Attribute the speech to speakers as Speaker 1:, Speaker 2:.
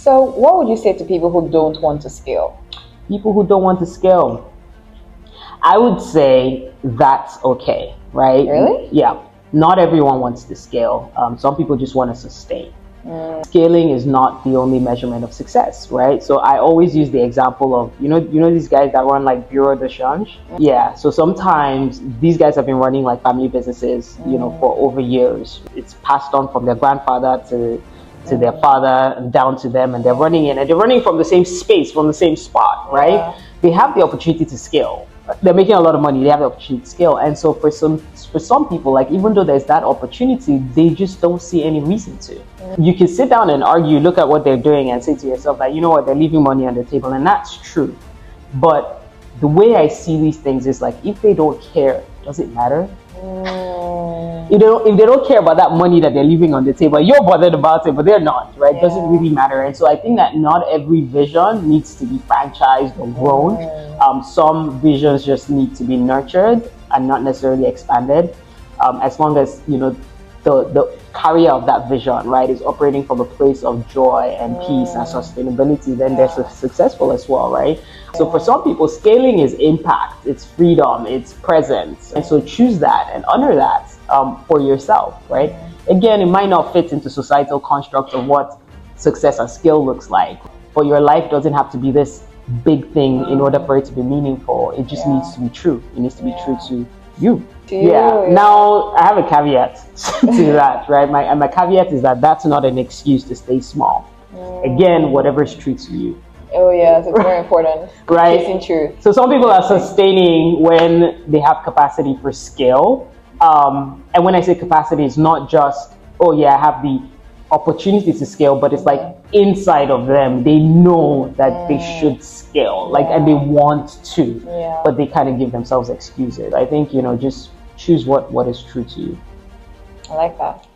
Speaker 1: So what would you say to people who don't want to scale?
Speaker 2: People who don't want to scale, I would say that's okay, right?
Speaker 1: Really?
Speaker 2: Yeah. Not everyone wants to scale. Some people just want to sustain. Scaling is not the only measurement of success, right? So I always use the example of, you know these guys that run like bureau de change? Yeah. So sometimes these guys have been running like family businesses, for over years. It's passed on from their grandfather to their father and down to them, and they're running from the same space, from the same spot, right?
Speaker 1: Yeah.
Speaker 2: They have the opportunity to scale. They're making a lot of money, they have the opportunity to scale. And so for some people, like, even though there's that opportunity, they just don't see any reason to. You can sit down and argue, look at what they're doing and say to yourself, like, you know what, they're leaving money on the table, and that's true. But the way I see these things is like, if they don't care, does it matter? If they don't care about that money that they're leaving on the table, you're bothered about it, but they're not, right? It doesn't really matter. And so I think that not every vision needs to be franchised or grown. Some visions just need to be nurtured and not necessarily expanded. As long as, the carrier of that vision, right, is operating from a place of joy and peace and sustainability, then they're successful as well, right? So for some people, scaling is impact, it's freedom, it's presence. And so choose that and honor that for yourself, right? Again, it might not fit into societal construct of what success and skill looks like, but your life doesn't have to be this big thing in order for it to be meaningful. It just needs to be true. It needs to be true to you. Now I have a caveat to that, right? My caveat is that that's not an excuse to stay small. Again, whatever is true to you.
Speaker 1: Oh yes, it's very important.
Speaker 2: Right?
Speaker 1: Chasing truth.
Speaker 2: So some people are sustaining when they have capacity for scale. And when I say capacity, it's not just, oh yeah, I have the opportunity to scale, but it's like inside of them, they know that they should scale, and they want to, but they kind of give themselves excuses. I think, just choose what is true to you.
Speaker 1: I like that.